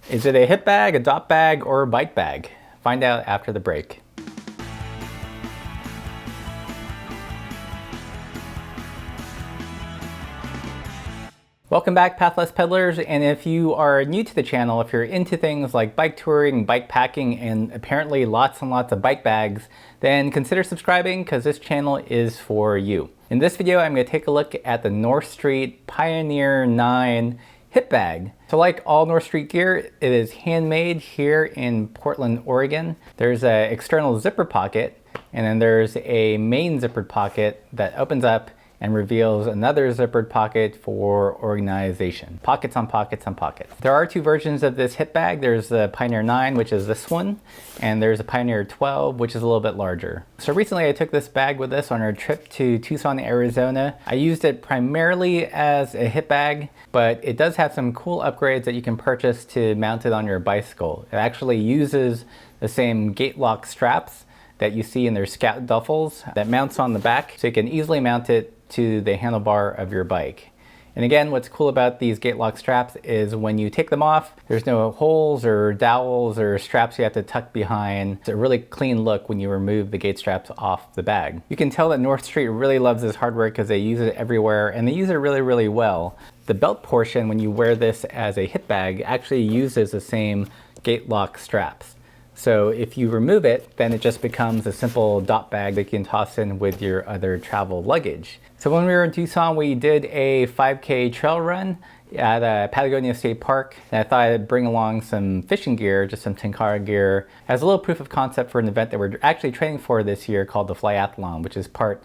Is it a hip bag, a dot bag, or a bike bag? Find out after the break. Welcome back, Pathless Peddlers, and if you are new to the channel, if you're into things like bike touring, bike packing, and apparently lots and lots of bike bags, then consider subscribing because this channel is for you. In this video, I'm going to take a look at the North Street Pioneer 9 hip bag. So like all North Street gear, it is handmade here in Portland, Oregon. There's an external zipper pocket, and then there's a main zippered pocket that opens up and reveals another zippered pocket for organization. Pockets on pockets on pockets. There are two versions of this hip bag. There's the Pioneer 9, which is this one, and there's a Pioneer 12, which is a little bit larger. So recently I took this bag with us on our trip to Tucson, Arizona. I used it primarily as a hip bag, but it does have some cool upgrades that you can purchase to mount it on your bicycle. It actually uses the same gate lock straps that you see in their Scout duffels that mounts on the back, so you can easily mount it to the handlebar of your bike. And again, what's cool about these gate lock straps is when you take them off, there's no holes or dowels or straps you have to tuck behind. It's a really clean look when you remove the gate straps off the bag. You can tell that North Street really loves this hardware because they use it everywhere and they use it really, really well. The belt portion, when you wear this as a hip bag, actually uses the same gate lock straps. So if you remove it, then it just becomes a simple dot bag that you can toss in with your other travel luggage. So when we were in Tucson, we did a 5K trail run at Patagonia State Park. And I thought I'd bring along some fishing gear, just some Tenkara gear, as a little proof of concept for an event that we're actually training for this year called the Flyathlon, which is part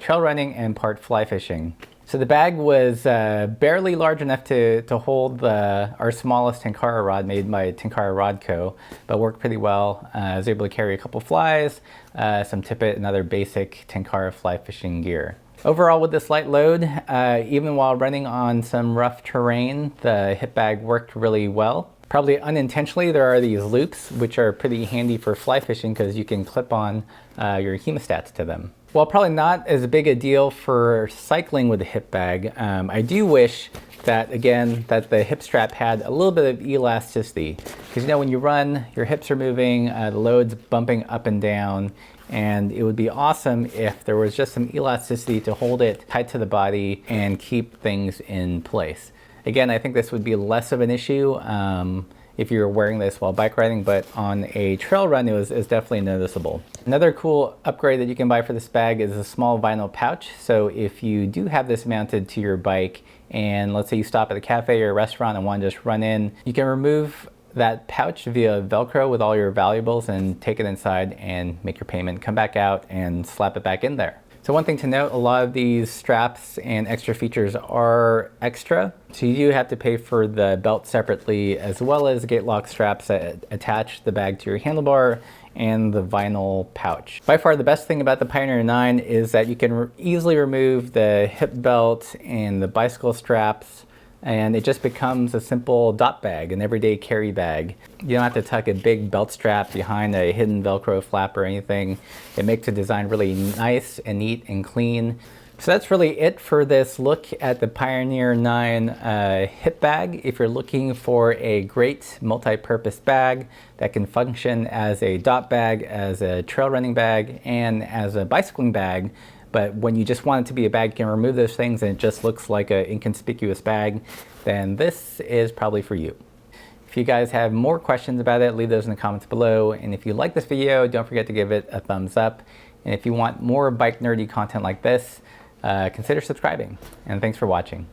trail running and part fly fishing. So the bag was barely large enough to hold our smallest Tenkara rod made by Tenkara Rod Co., but worked pretty well. I was able to carry a couple flies, some tippet, and other basic Tenkara fly fishing gear. Overall, with this light load, even while running on some rough terrain, the hip bag worked really well. Probably unintentionally, there are these loops, which are pretty handy for fly fishing because you can clip on your hemostats to them. While probably not as big a deal for cycling with the hip bag, I do wish that, again, that the hip strap had a little bit of elasticity. Because you know, when you run, your hips are moving, the load's bumping up and down, and it would be awesome if there was just some elasticity to hold it tight to the body and keep things in place. Again, I think this would be less of an issue if you're wearing this while bike riding, but on a trail run, it's definitely noticeable. Another cool upgrade that you can buy for this bag is a small vinyl pouch. So if you do have this mounted to your bike, and let's say you stop at a cafe or a restaurant and want to just run in, you can remove that pouch via Velcro with all your valuables and take it inside and make your payment, come back out and slap it back in there. So one thing to note, a lot of these straps and extra features are extra. So you do have to pay for the belt separately, as well as gate lock straps that attach the bag to your handlebar and the vinyl pouch. By far the best thing about the Pioneer 9 is that you can easily remove the hip belt and the bicycle straps, and it just becomes a simple dot bag, an everyday carry bag. You don't have to tuck a big belt strap behind a hidden Velcro flap or anything. It makes the design really nice and neat and clean. So that's really it for this look at the Pioneer 9 hip bag. If you're looking for a great multi-purpose bag that can function as a dot bag, as a trail running bag, and as a bicycling bag, but when you just want it to be a bag, you can remove those things and it just looks like an inconspicuous bag, then this is probably for you. If you guys have more questions about it, leave those in the comments below. And if you like this video, don't forget to give it a thumbs up. And if you want more bike nerdy content like this, consider subscribing. And thanks for watching.